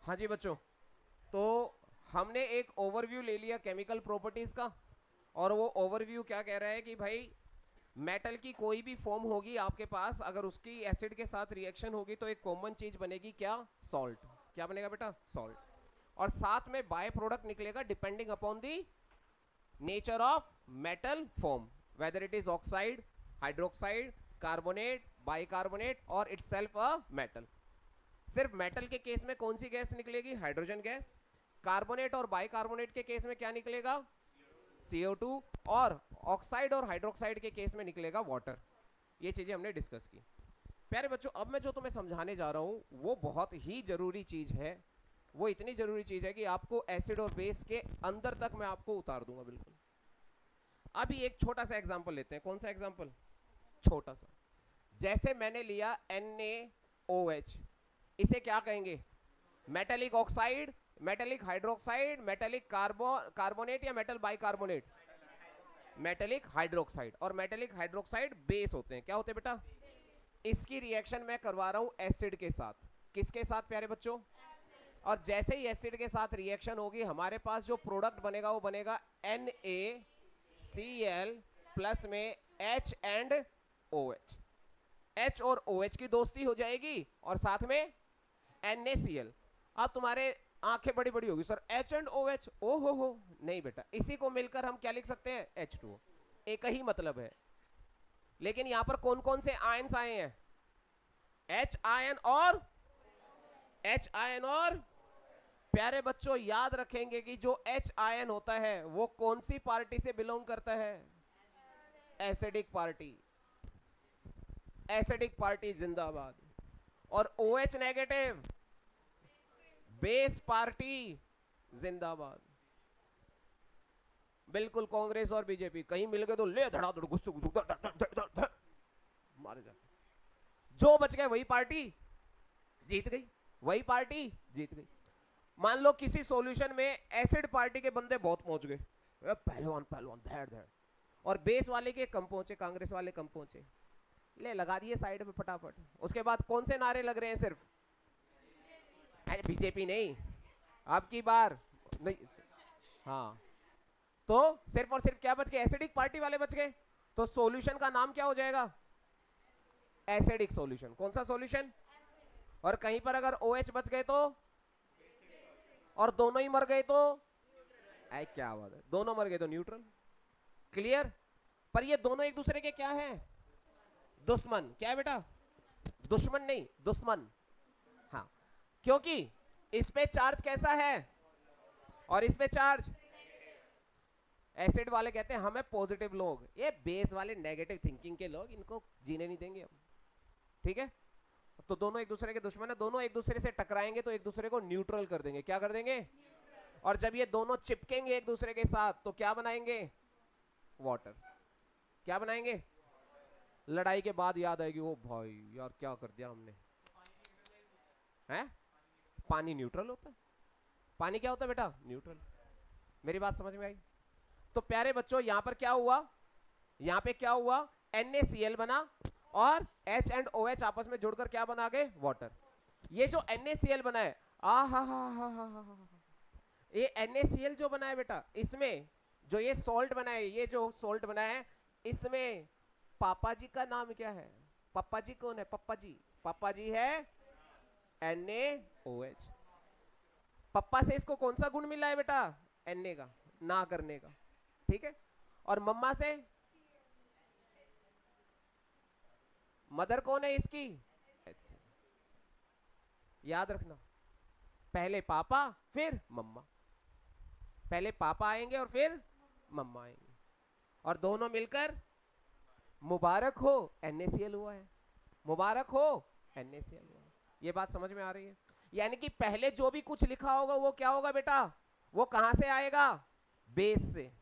हाँ जी बच्चों, तो हमने एक ओवरव्यू ले लिया केमिकल प्रॉपर्टीज का। और वो ओवरव्यू क्या कह रहा है कि भाई मेटल की कोई भी फॉर्म होगी आपके पास, अगर उसकी एसिड के साथ रिएक्शन होगी तो एक कॉमन चीज बनेगी, क्या? सॉल्ट। क्या बनेगा बेटा? सॉल्ट। और साथ में बाय प्रोडक्ट निकलेगा depending upon the nature of metal form, whether it is oxide, hydroxide, carbonate, bicarbonate और इटसेल्फ अ मेटल। सिर्फ मेटल के केस में कौन सी गैस निकलेगी? Hydrogen gas. कार्बोनेट और बाइकार्बोनेट के केस में क्या निकलेगा? CO2। और ऑक्साइड और हाइड्रोक्साइड के केस में निकलेगा वाटर। ये चीजें हमने डिस्कस की। प्यारे बच्चों, अब मैं जो तुम्हें समझाने जा रहा हूं वो बहुत ही जरूरी चीज है। वो इतनी जरूरी चीज है कि आपको एसिड और बेस के अंदर तक मैं आपको उतार दूंगा बिल्कुल। अभी एक छोटा सा एग्जांपल लेते हैं। कौन सा एग्जांपल? छोटा सा। जैसे मैंने लिया NaOH, इसे क्या कहेंगे? Metallic oxide, metallic hydroxide, metallic carbonate या मेटल बाइकार्बोनेट? Metallic hydroxide. और मेटेलिक हाइड्रोक्साइड बेस होते हैं। क्या होते हैं बेटा? इसकी रिएक्शन मैं करवा रहा हूं एसिड के साथ। किसके साथ प्यारे बच्चों? और जैसे ही एसिड के साथ रिएक्शन होगी हमारे पास जो प्रोडक्ट बनेगा वो बनेगा NaCl प्लस में H एंड OH। H और OH की दोस्ती हो जाएगी और साथ में NaCl। अब तुम्हारे आंखें बड़ी बड़ी होगी, सर H एंड OH, ओ हो, नहीं बेटा, इसी को मिलकर हम क्या लिख सकते हैं? H2O। एक ही मतलब है। लेकिन यहां पर कौन कौन से आयंस आए हैं? H आयन और H आयन और प्यारे बच्चों याद रखेंगे कि जो H आयन होता है वो कौन सी पार्टी से बिलोंग करता है? Acidic party. एसिडिक पार्टी जिंदाबाद। और OH नेगेटिव, बेस पार्टी जिंदाबाद। बिल्कुल, कांग्रेस और बीजेपी कहीं मिल गए तो ले धड़ाधड़ गुस्से मारे जाते। जो बच गए वही पार्टी जीत गई, वही पार्टी जीत गई। मान लो किसी सॉल्यूशन में एसिड पार्टी के बंदे बहुत पहुंच गए, पहलवान पहलवान धैर धैर, और बेस वाले के कम पहुंचे, कांग्रेस वाले कम पहुंचे, ले लगा दिए साइड में फटाफट। उसके बाद कौन से नारे लग रहे हैं? सिर्फ अरे बीजेपी नहीं, अब की बार नहीं। हाँ, तो सिर्फ और सिर्फ क्या बच गए? एसिडिक पार्टी वाले बच गए। तो सॉल्यूशन का नाम क्या हो जाएगा? Acidic solution. कौन सा सॉल्यूशन? और कहीं पर अगर OH बच गए तो, और दोनों ही मर गए तो, ऐ क्या बात है, दोनों मर गए तो न्यूट्रल। क्लियर? पर ये दोनों एक दूसरे के क्या हैं? दुश्मन। क्या है बेटा? दुश्मन नहीं, दुश्मन। हाँ, क्योंकि इस पे चार्ज कैसा है और इस पे चार्ज। एसिड वाले कहते हैं हमें पॉजिटिव लोग, ये बेस वाले नेगेटिव थिंकिंग के लोग, इनको जीने नहीं देंगे हम। ठीक है? तो दोनों एक दूसरे के दुश्मन है, दोनों एक दूसरे से टकराएंगे तो एक दूसरे को न्यूट्रल कर देंगे। क्या कर देंगे? और जब ये दोनों चिपकेंगे एक दूसरे के साथ तो क्या बनाएंगे? वाटर। क्या बनाएंगे? लड़ाई के बाद याद आएगी, ओ भाई यार क्या कर दिया हमने। हैं? पानी न्यूट्रल होता है। पानी क्या होता है बेटा? न्यूट्रल। मेरी बात समझ में आई? तो प्यारे बच्चों यहां पर क्या हुआ? यहां पे क्या हुआ? NaCl बना और H एंड OH आपस में जुड़कर क्या बना गए? वाटर। ये जो NaCl बना है, आ हा, ये NaCl जो बना है बेटा, इसमें जो ये सॉल्ट बना है, ये जो सॉल्ट बना है, इसमें पापा जी का नाम क्या है? पापा जी कौन है? पापा जी, पापा जी है NaOH। पप्पा से इसको कौन सा गुण मिला है बेटा? Na का, ना करने का। ठीक है? और मम्मा से, मदर कौन है इसकी? याद रखना, पहले पापा फिर मम्मा। पहले पापा आएंगे और फिर मम्मा आएंगे, और दोनों मिलकर मुबारक हो NaCl हुआ है, मुबारक हो NaCl हुआ है। ये बात समझ में आ रही है? यानी कि पहले जो भी कुछ लिखा होगा वो क्या होगा बेटा? वो कहां से आएगा? बेस से।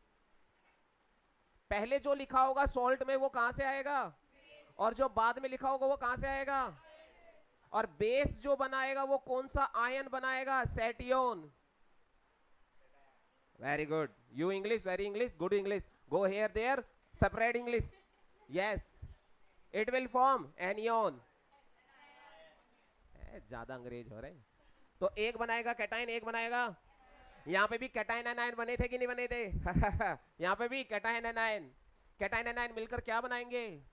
पहले जो लिखा होगा सॉल्ट में वो कहां से आएगा? और जो बाद में लिखा होगा वो कहां से आएगा? और बेस जो बनाएगा वो कौन सा आयन बनाएगा? सेटियोन। Very good, you English, very English, good English. Go here there, separate English. Yes, it will form anion. ज्यादा अंग्रेज हो रहे हैं। तो एक बनाएगा कैटाइन, एक बनाएगा। यहाँ पे भी कैटाइन एनायन बने थे कि नहीं बने थे? यहाँ पे भी कैटाइन एनायन, कैटाइन एनायन मिलकर क्या बनाएंगे?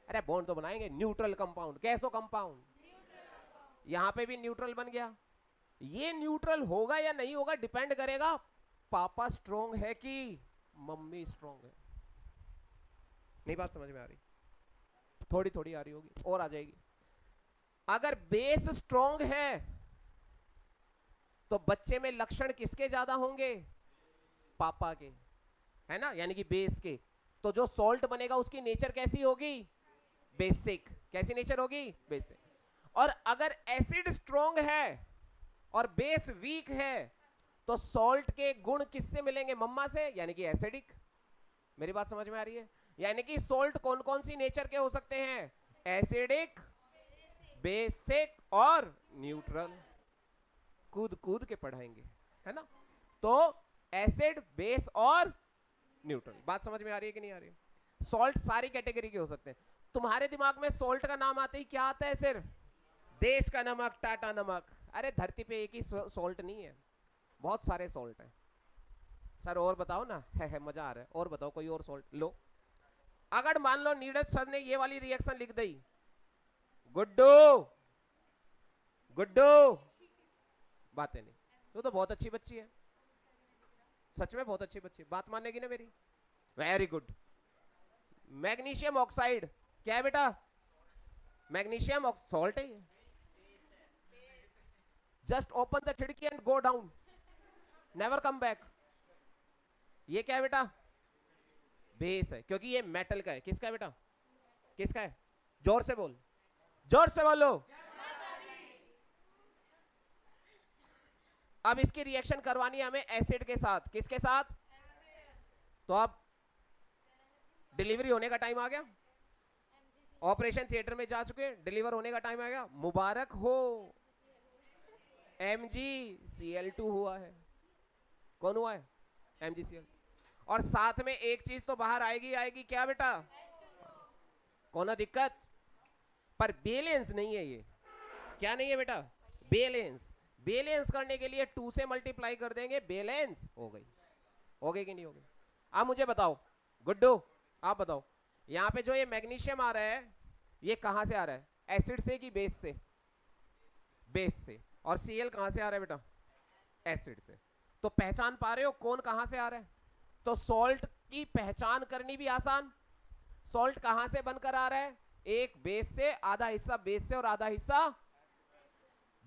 अरे बॉन्ड तो बनाएंगे, न्यूट्रल कंपाउंड, कैसो कंपाउंड। यहाँ पे भी न्यूट्रल बन गया। ये न्यूट्रल होगा या नहीं होगा डिपेंड करेगा पापा स्ट्रॉन्ग है कि मम्मी स्ट्रॉन्ग है। नहीं बात समझ में आ रही? थोड़ी थोड़ी आ रही होगी, और आ जाएगी। अगर बेस स्ट्रॉन्ग है तो बच्चे में लक्षण किसके ज्यादा होंगे? पापा के, है ना, यानी कि बेस के। तो जो सॉल्ट बनेगा उसकी नेचर कैसी होगी? बेसिक। कैसी नेचर होगी? बेसिक। और अगर एसिड स्ट्रॉन्ग है और बेस वीक है तो सॉल्ट के गुण किससे मिलेंगे? मम्मा से, यानी कि एसिडिक। मेरी बात समझ में आ रही है? यानी कि सॉल्ट कौन कौन सी नेचर के हो सकते हैं? एसिडिक, बेसिक और न्यूट्रल। कूद कूद के पढ़ाएंगे, है ना। तो एसिड, बेस और न्यूट्रल। बात समझ में आ रही है कि नहीं आ रही है? सॉल्ट सारी कैटेगरी के हो सकते हैं। तुम्हारे दिमाग में सॉल्ट का नाम आते ही क्या आता है? सिर्फ देश का नमक, टाटा नमक। अरे धरती पे एक ही सॉल्ट नहीं है, बहुत सारे सॉल्ट हैं। सर और बताओ ना, है मजा आ रहा है, और बताओ कोई और सॉल्ट लो। अगर मान लो नीरज सर ने ये वाली रिएक्शन लिख दी, गुड्डू गुड्डू, बातें नहीं, तो बहुत अच्छी बच्ची है, सच में बहुत अच्छी बच्ची, बात मानेगी ना मेरी? Very good. मैग्नीशियम ऑक्साइड क्या है बेटा? मैग्नीशियम सॉल्ट है। जस्ट ओपन द खिड़की and go down, never come back. ये क्या है बेटा? बेस है, क्योंकि ये मेटल का है। किसका है बेटा? किसका है? जोर से बोल, जोर से बोलो। अब इसकी रिएक्शन करवानी है हमें एसिड के साथ। किसके साथ? तो अब डिलीवरी होने का टाइम आ गया, ऑपरेशन थिएटर में जा चुके, डिलीवर होने का टाइम आ गया। मुबारक हो, MgCl2 हुआ है। कौन हुआ है? MgCl। और साथ में एक चीज तो बाहर आएगी आएगी, क्या बेटा? कौन दिक्कत? पर बैलेंस नहीं है ये। क्या नहीं है बेटा? बैलेंस। बैलेंस करने के लिए 2 से मल्टीप्लाई कर देंगे, बैलेंस हो गई। हो गई कि नहीं हो गई? अब मुझे बताओ गुड्डू, आप बताओ, यहाँ पे जो ये मैग्नीशियम आ रहा है ये कहां से आ रहा है? एसिड से कि बेस से? बेस से। और Cl कहां से आ रहा है बेटा? एसिड से। तो पहचान पा रहे हो कौन कहां से आ रहा है? तो सॉल्ट की पहचान करनी भी आसान। सॉल्ट कहां से बनकर आ रहा है? एक बेस से, आधा हिस्सा बेस से और आधा हिस्सा।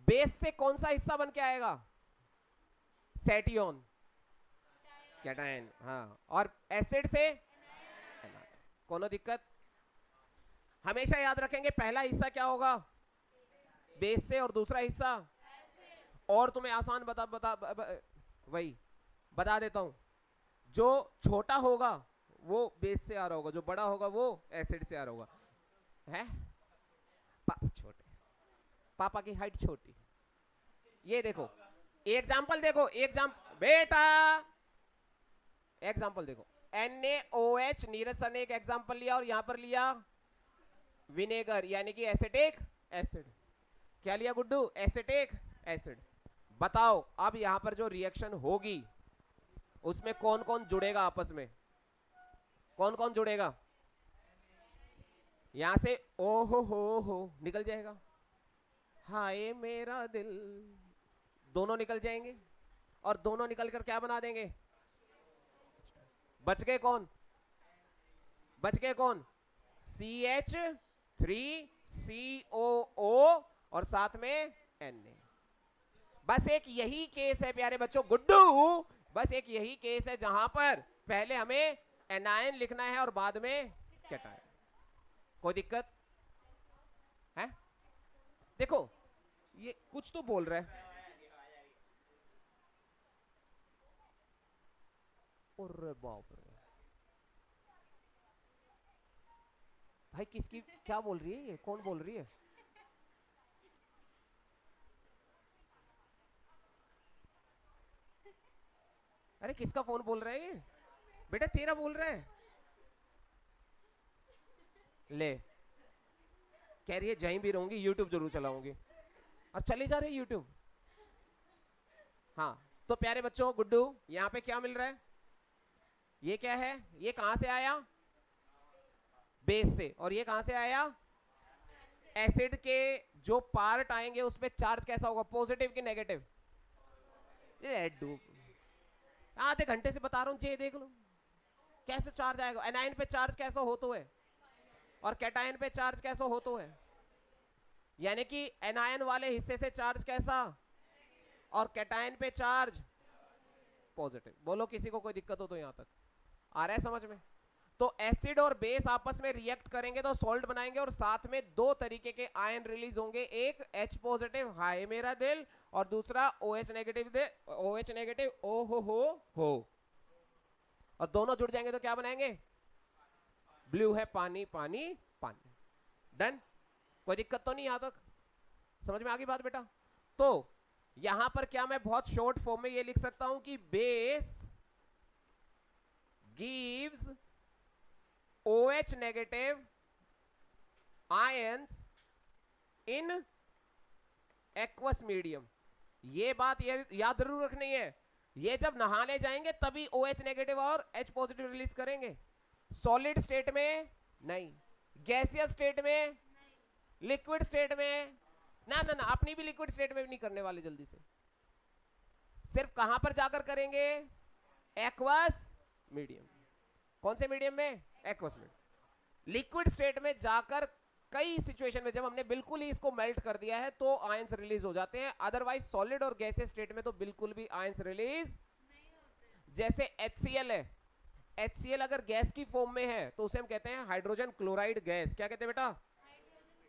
बेस से कौन सा हिस्सा बन के आएगा? सेटियोन, कैटायन। हाँ, और एसिड से कोनो दिक्कत? हमेशा याद रखेंगे पहला हिस्सा क्या होगा? बेस से, और दूसरा हिस्सा। और तुम्हें आसान वही बता देता हूं, जो छोटा होगा वो बेस से आ रहा होगा, जो बड़ा होगा वो एसिड से आ रहा होगा। है छोटे, पापा की हाइट छोटी। ये देखो एग्जाम्पल, देखो एग्जाम्पल बेटा, एग्जाम्पल देखो। NaOH, नीरज सर ने एक एग्जाम्पल लिया और यहां पर लिया विनेगर, यानी कि एसिटिक एसिड। क्या लिया गुड्डू? Acetic acid. बताओ अब यहां पर जो रिएक्शन होगी उसमें कौन कौन जुड़ेगा आपस में? कौन कौन जुड़ेगा? यहां से ओ हो निकल जाएगा, हाय मेरा दिल, दोनों निकल जाएंगे। और दोनों निकलकर क्या बना देंगे? बच गए कौन? बच गए कौन? CH3COO और साथ में Na। बस एक यही केस है प्यारे बच्चों, गुड्डू, बस एक यही केस है जहां पर पहले हमें एनायन लिखना है और बाद में कैटायन। कोई दिक्कत है? देखो ये कुछ तो बोल रहा है। अरे बाप रे भाई, किसकी क्या बोल रही है ये? कौन बोल रही है? अरे किसका फोन बोल रहा है ये? बेटा तेरा बोल रहा है। ले, कह रही है जहीं भी रहूंगी यूट्यूब जरूर चलाऊंगी, और चली जा रही है यूट्यूब। हाँ, तो प्यारे बच्चों गुड्डू यहाँ पे क्या मिल रहा है? ये क्या है? ये कहां से आया? बेस से। और ये कहां से आया? एसिड के जो पार्ट आएंगे उसमें चार्ज कैसा होगा, पॉजिटिव कि नेगेटिव? आधे घंटे से बता रहा हूं, ये देख लो कैसे चार्ज आएगा। एनायन पे चार्ज कैसा हो तो है, और कैटायन पे चार्ज कैसा हो तो है। यानी कि एनायन वाले हिस्से से चार्ज कैसा, और कैटायन पे चार्ज पॉजिटिव। बोलो किसी को कोई दिक्कत हो तो यहां तक आ रहा है समझ में? तो एसिड और बेस आपस में रिएक्ट करेंगे तो सॉल्ट बनाएंगे, और साथ में दो तरीके के आयन रिलीज होंगे, एक H पॉजिटिव हाय मेरा दिल, और दूसरा OH नेगेटिव दे, OH नेगेटिव ओ हो, और दोनों जुड़ जाएंगे तो क्या बनाएंगे? ब्लू है पानी पानी पानी। डन? कोई दिक्कत तो नहीं यहां तक? समझ में आ गई बात बेटा? तो यहां पर क्या मैं बहुत शॉर्ट फॉर्म में ये लिख सकता हूं कि base gives OH negative ions in aqueous medium. ये बात याद जरूर रखनी है, ये जब नहाने जाएंगे तभी OH नेगेटिव और H पॉजिटिव रिलीज करेंगे। सॉलिड स्टेट में नहीं, गैसियस स्टेट में, लिक्विड स्टेट में ना ना ना, अपनी भी लिक्विड स्टेट में भी नहीं करने वाले जल्दी से। सिर्फ कहां पर जाकर करेंगे? Aqueous medium. कौन से मीडियम में? Aqueous medium. लिक्विड स्टेट में जाकर कई सिचुएशन में जब हमने बिल्कुल ही इसको मेल्ट कर दिया है तो आयंस रिलीज हो जाते हैं, अदरवाइज सॉलिड और गैसियस स्टेट में तो बिल्कुल भी आयंस रिलीज नहीं होते। जैसे HCl है, HCl अगर गैस की फॉर्म में है तो उसे हम कहते हैं हाइड्रोजन क्लोराइड गैस। क्या कहते हैं बेटा?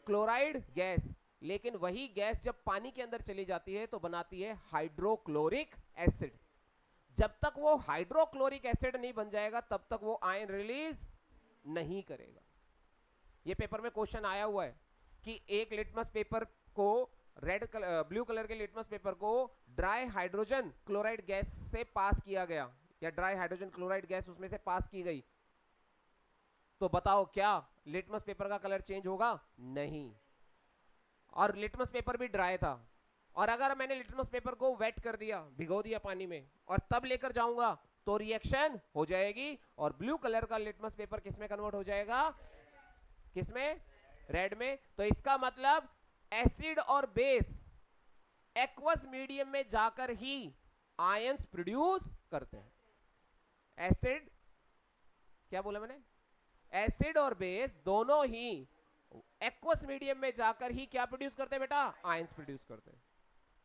Chloride gas. लेकिन वही गैस जब पानी के अंदर चली जाती है तो बनाती है हाइड्रोक्लोरिक एसिड। जब तक वो हाइड्रोक्लोरिक एसिड नहीं बन जाएगा तब तक वो आयन रिलीज नहीं करेगा। ये पेपर में क्वेश्चन आया हुआ है कि एक लिटमस पेपर को, ब्लू कलर के लिटमस पेपर को ड्राई हाइड्रोजन क्लोराइड गैस से पास किया गया, या ड्राई हाइड्रोजन क्लोराइड गैस उसमें से पास की गई, तो बताओ क्या लिटमस पेपर का कलर चेंज होगा? नहीं। और लिटमस पेपर भी ड्राई था, और अगर मैंने लिटमस पेपर को वेट कर दिया, भिगो दिया पानी में, और तब लेकर जाऊंगा तो रिएक्शन हो जाएगी, और ब्लू कलर का लिटमस पेपर किसमें कन्वर्ट हो जाएगा? किसमें? रेड में। तो इसका मतलब एसिड और बेस एक्वस मीडियम में जाकर ही आयंस प्रोड्यूस करते हैं। एसिड, क्या बोला मैंने? एसिड और बेस दोनों ही एक्वस मीडियम में जाकर ही क्या प्रोड्यूस करते हैं बेटा? आयंस प्रोड्यूस करते हैं।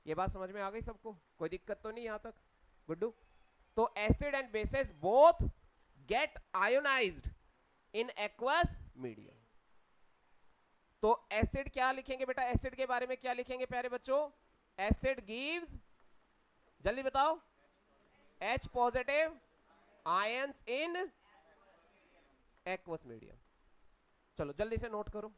ये बात समझ में आ गई सबको? कोई दिक्कत तो नहीं यहां तक गुड्डू? तो acid and bases both get ionised in aqueous medium. तो एसिड क्या लिखेंगे बेटा? एसिड के बारे में क्या लिखेंगे प्यारे बच्चों? एसिड गिव्स, जल्दी बताओ, H positive ions in aqueous medium. चलो जल्दी से नोट करो।